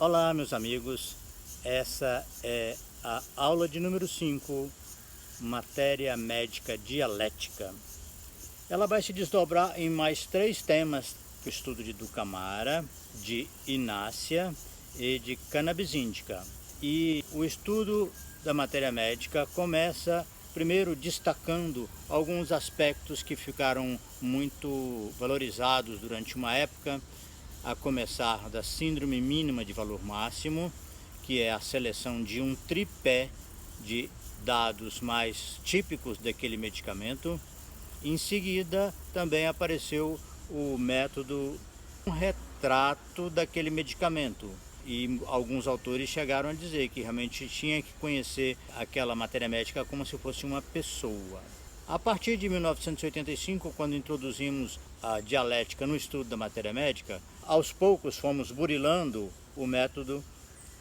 Olá, meus amigos. Essa é a aula de número 5, matéria médica dialética. Ela vai se desdobrar em mais 3 temas: o estudo de Ducamara, de Inácia e de Cannabis indica. E o estudo da matéria médica começa primeiro destacando alguns aspectos que ficaram muito valorizados durante uma época, a começar da síndrome mínima de valor máximo, que é a seleção de um tripé de dados mais típicos daquele medicamento. Em seguida, também apareceu o método um retrato daquele medicamento. E alguns autores chegaram a dizer que realmente tinha que conhecer aquela matéria médica como se fosse uma pessoa. A partir de 1985, quando introduzimos a dialética no estudo da matéria médica, aos poucos fomos burilando o método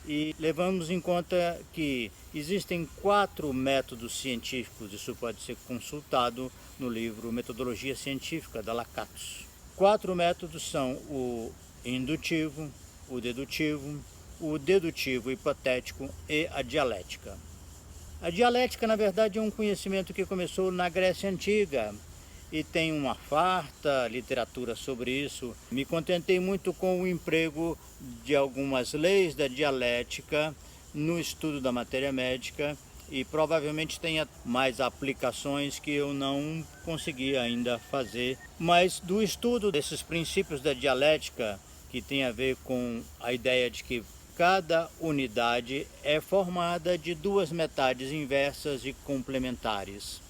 e levamos em conta que existem 4 métodos científicos. Isso pode ser consultado no livro Metodologia Científica, da Lakatos. 4 métodos são o indutivo, o dedutivo hipotético e a dialética. A dialética, na verdade, é um conhecimento que começou na Grécia Antiga e tem uma farta literatura sobre isso. Me contentei muito com o emprego de algumas leis da dialética no estudo da matéria médica e provavelmente tenha mais aplicações que eu não consegui ainda fazer. Mas do estudo desses princípios da dialética, que tem a ver com a ideia de que cada unidade é formada de 2 metades inversas e complementares.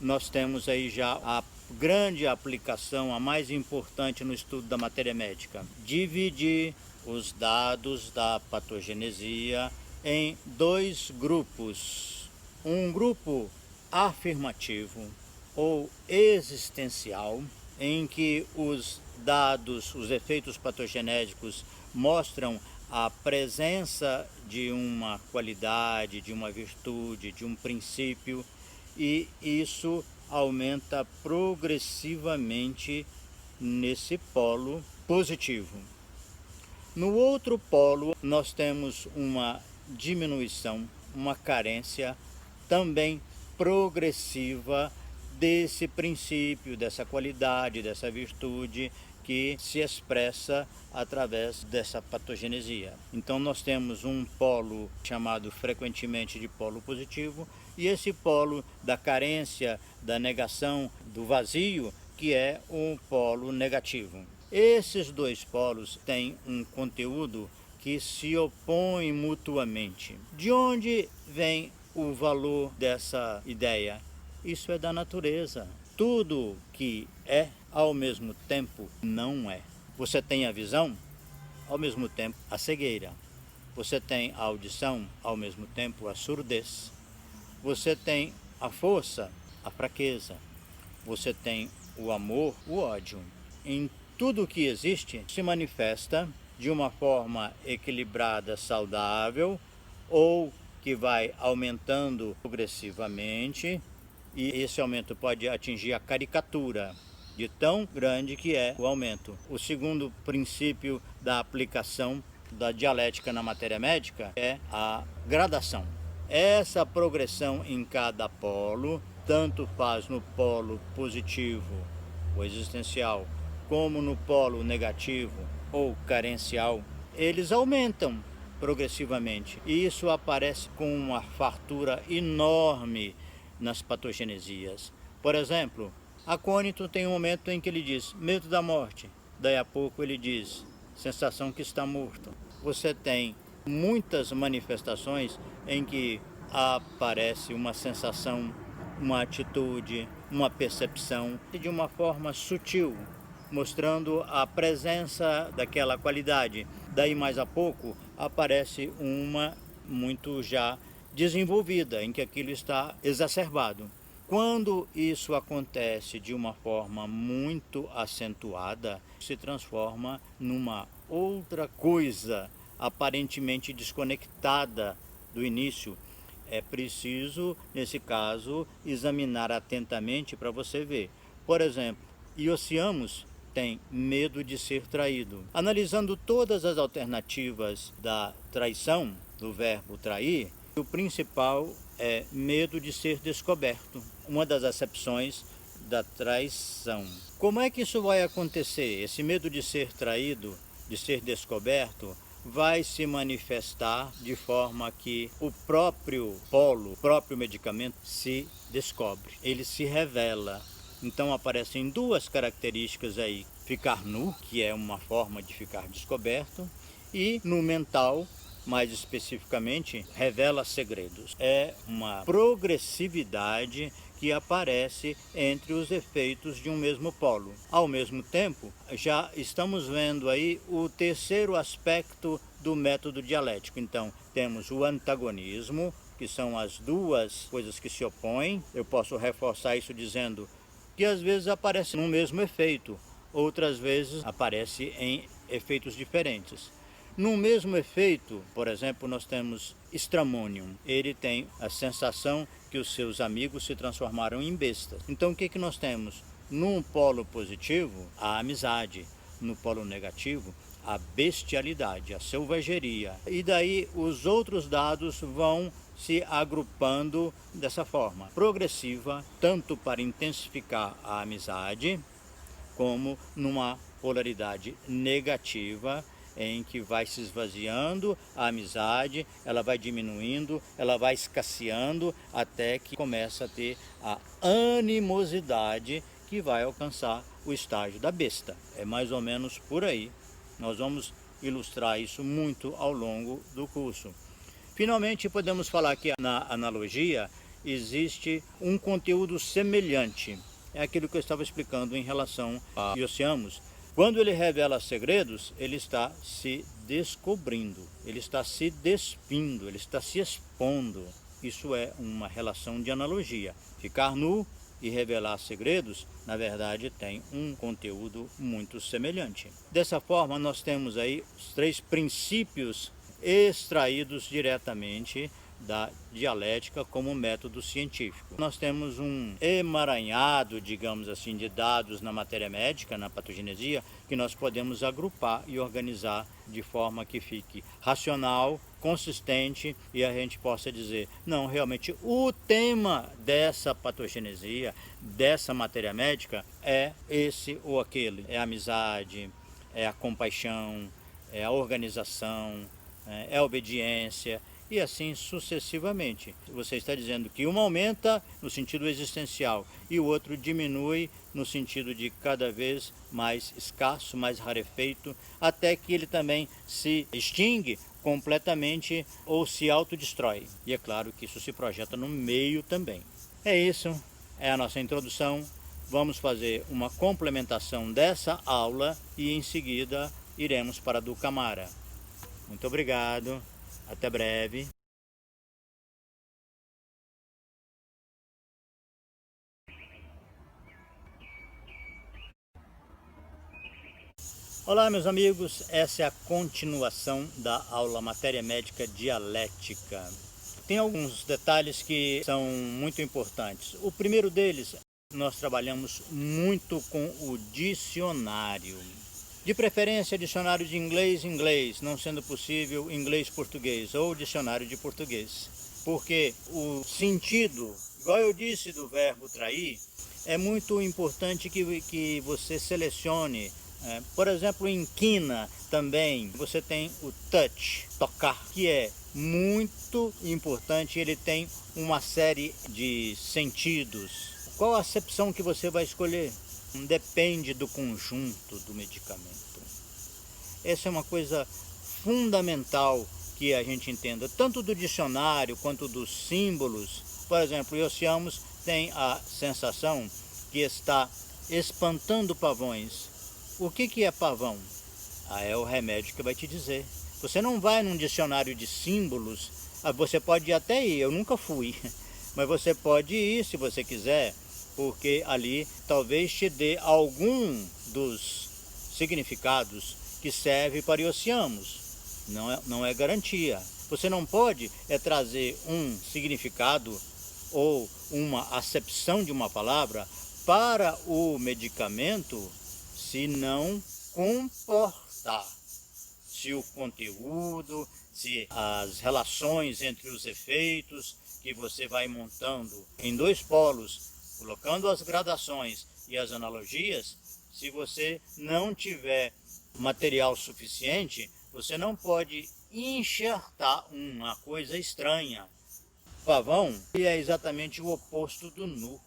Nós temos aí já a grande aplicação, a mais importante no estudo da matéria médica: dividir os dados da patogenesia em 2 grupos. Um grupo afirmativo ou existencial, em que os dados, os efeitos patogenéticos mostram a presença de uma qualidade, de uma virtude, de um princípio, e isso aumenta progressivamente nesse polo positivo. No outro polo, nós temos uma diminuição, uma carência também progressiva desse princípio, dessa qualidade, dessa virtude que se expressa através dessa patogenesia. Então nós temos um polo chamado frequentemente de polo positivo e esse polo da carência, da negação, do vazio, que é o polo negativo. Esses 2 polos têm um conteúdo que se opõe mutuamente. De onde vem o valor dessa ideia? Isso é da natureza. Tudo que é, ao mesmo tempo, não é. Você tem a visão, ao mesmo tempo, a cegueira. Você tem a audição, ao mesmo tempo, a surdez. Você tem a força, a fraqueza. Você tem o amor, o ódio. Em tudo que existe, se manifesta de uma forma equilibrada, saudável, ou que vai aumentando progressivamente, e esse aumento pode atingir a caricatura, de tão grande que é o aumento. O segundo princípio da aplicação da dialética na matéria médica é a gradação. Essa progressão em cada polo, tanto faz no polo positivo, o existencial, como no polo negativo ou carencial, eles aumentam progressivamente. E isso aparece com uma fartura enorme nas patogenesias. Por exemplo, acônito tem um momento em que ele diz medo da morte, daí a pouco ele diz sensação que está morto. Você tem muitas manifestações em que aparece uma sensação, uma atitude, uma percepção de uma forma sutil, mostrando a presença daquela qualidade. Daí mais a pouco aparece uma muito já desenvolvida, em que aquilo está exacerbado. Quando isso acontece de uma forma muito acentuada, se transforma numa outra coisa, aparentemente desconectada do início. É preciso, nesse caso, examinar atentamente para você ver. Por exemplo, Iociamos tem medo de ser traído. Analisando todas as alternativas da traição, do verbo trair, o principal é medo de ser descoberto, uma das acepções da traição. Como é que isso vai acontecer? Esse medo de ser traído, de ser descoberto, vai se manifestar de forma que o próprio polo, o próprio medicamento se descobre, ele se revela. Então aparecem duas características aí: ficar nu, que é uma forma de ficar descoberto, e no mental, mais especificamente, revela segredos. É uma progressividade que aparece entre os efeitos de um mesmo polo. Ao mesmo tempo, já estamos vendo aí o terceiro aspecto do método dialético. Então, temos o antagonismo, que são as duas coisas que se opõem. Eu posso reforçar isso dizendo que às vezes aparece no mesmo efeito, outras vezes aparece em efeitos diferentes. No mesmo efeito, por exemplo, nós temos Stramonium. Ele tem a sensação que os seus amigos se transformaram em bestas. Então o que nós temos? No polo positivo, a amizade. No polo negativo, a bestialidade, a selvageria. E daí os outros dados vão se agrupando dessa forma progressiva, tanto para intensificar a amizade, como numa polaridade negativa, em que vai se esvaziando a amizade, ela vai diminuindo, ela vai escasseando, até que começa a ter a animosidade, que vai alcançar o estágio da besta. É mais ou menos por aí. Nós vamos ilustrar isso muito ao longo do curso. Finalmente, podemos falar que na analogia existe um conteúdo semelhante. É aquilo que eu estava explicando em relação a Iosiamos. Quando ele revela segredos, ele está se descobrindo, ele está se despindo, ele está se expondo. Isso é uma relação de analogia. Ficar nu e revelar segredos, na verdade, tem um conteúdo muito semelhante. Dessa forma, nós temos aí os três princípios extraídos diretamente da dialética como método científico. Nós temos um emaranhado, digamos assim, de dados na matéria médica, na patogenesia, que nós podemos agrupar e organizar de forma que fique racional, consistente, e a gente possa dizer, não, realmente o tema dessa patogenesia, dessa matéria médica, é esse ou aquele. É a amizade, é a compaixão, é a organização, é a obediência, e assim sucessivamente. Você está dizendo que um aumenta no sentido existencial e o outro diminui no sentido de cada vez mais escasso, mais rarefeito, até que ele também se extingue completamente ou se autodestrói. E é claro que isso se projeta no meio também. É isso, é a nossa introdução. Vamos fazer uma complementação dessa aula e em seguida iremos para a Dukkhamara. Muito obrigado. Até breve. Olá, meus amigos. Essa é a continuação da aula Matéria Médica Dialética. Tem alguns detalhes que são muito importantes. O primeiro deles, nós trabalhamos muito com o dicionário. De preferência, dicionário de inglês, não sendo possível, inglês-português ou dicionário de português. Porque o sentido, igual eu disse do verbo trair, é muito importante que você selecione. Por exemplo, em quina também você tem o touch, tocar, que é muito importante, ele tem uma série de sentidos. Qual a acepção que você vai escolher? Depende do conjunto do medicamento. Essa é uma coisa fundamental que a gente entenda, tanto do dicionário quanto dos símbolos. Por exemplo, Iosiamos tem a sensação que está espantando pavões. O que é pavão? É o remédio que vai te dizer. Você não vai num dicionário de símbolos, você pode até ir, eu nunca fui, mas você pode ir se você quiser, porque ali talvez te dê algum dos significados que serve para Iosiamos. Não é garantia. Você não pode trazer um significado ou uma acepção de uma palavra para o medicamento se não comportar. Se o conteúdo, se as relações entre os efeitos que você vai montando em dois polos, colocando as gradações e as analogias, se você não tiver material suficiente, você não pode enxertar uma coisa estranha. O pavão é exatamente o oposto do nu,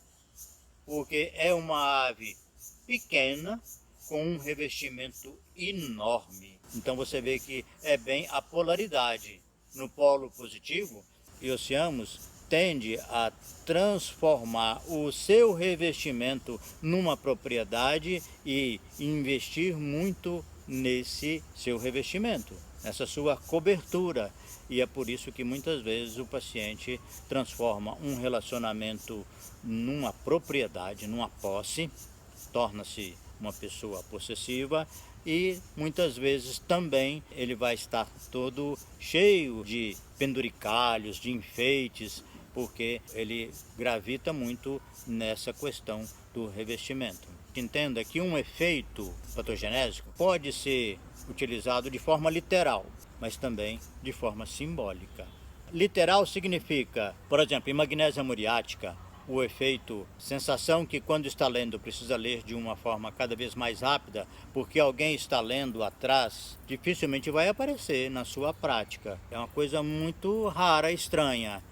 porque é uma ave pequena com um revestimento enorme. Então você vê que é bem a polaridade. No polo positivo, Eoceamus tende a transformar o seu revestimento numa propriedade e investir muito nesse seu revestimento, nessa sua cobertura. E é por isso que muitas vezes o paciente transforma um relacionamento numa propriedade, numa posse, torna-se uma pessoa possessiva e muitas vezes também ele vai estar todo cheio de penduricalhos, de enfeites, porque ele gravita muito nessa questão do revestimento. Entenda que um efeito patogenésico pode ser utilizado de forma literal, mas também de forma simbólica. Literal significa, por exemplo, em magnésia muriática, o efeito sensação que quando está lendo precisa ler de uma forma cada vez mais rápida, porque alguém está lendo atrás, dificilmente vai aparecer na sua prática. É uma coisa muito rara, estranha.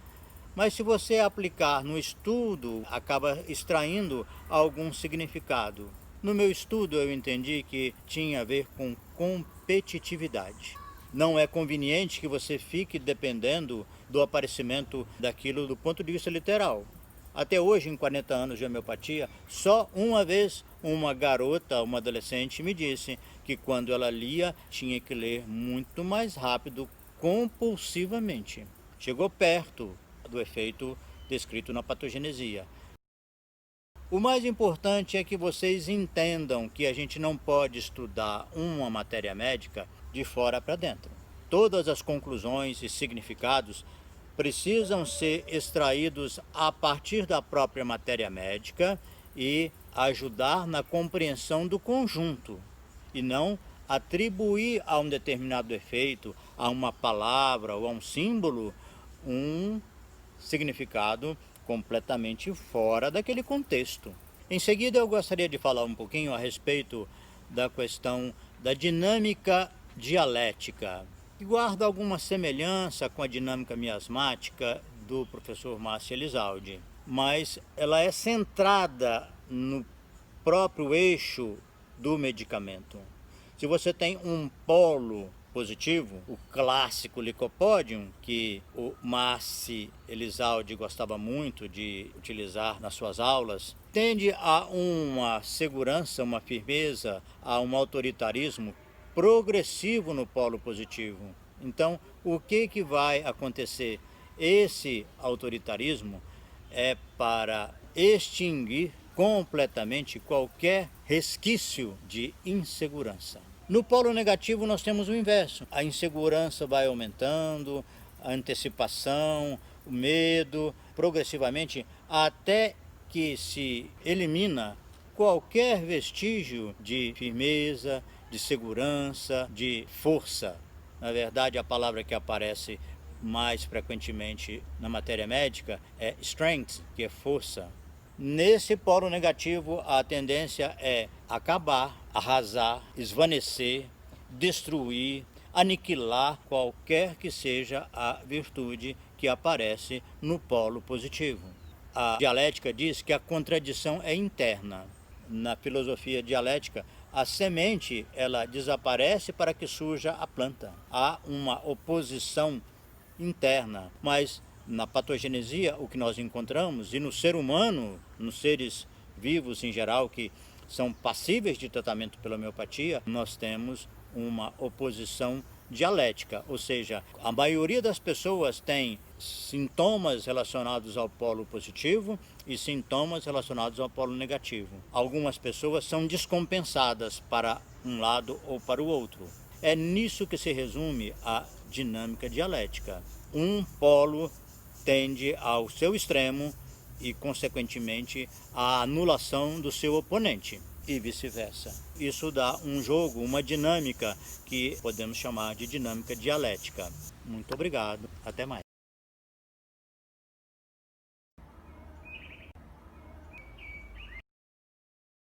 Mas se você aplicar no estudo, acaba extraindo algum significado. No meu estudo eu entendi que tinha a ver com competitividade. Não é conveniente que você fique dependendo do aparecimento daquilo do ponto de vista literal. Até hoje, em 40 anos de homeopatia, só uma vez uma garota, uma adolescente, me disse que quando ela lia, tinha que ler muito mais rápido, compulsivamente. Chegou perto do efeito descrito na patogenesia. O mais importante é que vocês entendam que a gente não pode estudar uma matéria médica de fora para dentro. Todas as conclusões e significados precisam ser extraídos a partir da própria matéria médica e ajudar na compreensão do conjunto, e não atribuir a um determinado efeito, a uma palavra ou a um símbolo, um significado completamente fora daquele contexto. Em seguida, eu gostaria de falar um pouquinho a respeito da questão da dinâmica dialética, que guarda alguma semelhança com a dinâmica miasmática do professor Márcio Elizalde, mas ela é centrada no próprio eixo do medicamento. Se você tem um polo positivo, o clássico Lycopodium, que o Márcio Elizalde gostava muito de utilizar nas suas aulas, tende a uma segurança, uma firmeza, a um autoritarismo progressivo no polo positivo. Então, o que vai acontecer? Esse autoritarismo é para extinguir completamente qualquer resquício de insegurança. No polo negativo nós temos o inverso. A insegurança vai aumentando, a antecipação, o medo, progressivamente, até que se elimina qualquer vestígio de firmeza, de segurança, de força. Na verdade, a palavra que aparece mais frequentemente na matéria médica é strength, que é força. Nesse polo negativo, a tendência é acabar, arrasar, esvanecer, destruir, aniquilar qualquer que seja a virtude que aparece no polo positivo. A dialética diz que a contradição é interna. Na filosofia dialética, a semente ela desaparece para que surja a planta. Há uma oposição interna, mas na patogenesia o que nós encontramos, e no ser humano, nos seres vivos em geral que são passíveis de tratamento pela homeopatia, nós temos uma oposição dialética, ou seja, a maioria das pessoas tem sintomas relacionados ao polo positivo e sintomas relacionados ao polo negativo. Algumas pessoas são descompensadas para um lado ou para o outro. É nisso que se resume a dinâmica dialética. Um polo tende ao seu extremo e, consequentemente, à anulação do seu oponente. e vice-versa. Isso dá um jogo, uma dinâmica que podemos chamar de dinâmica dialética. Muito obrigado, até mais.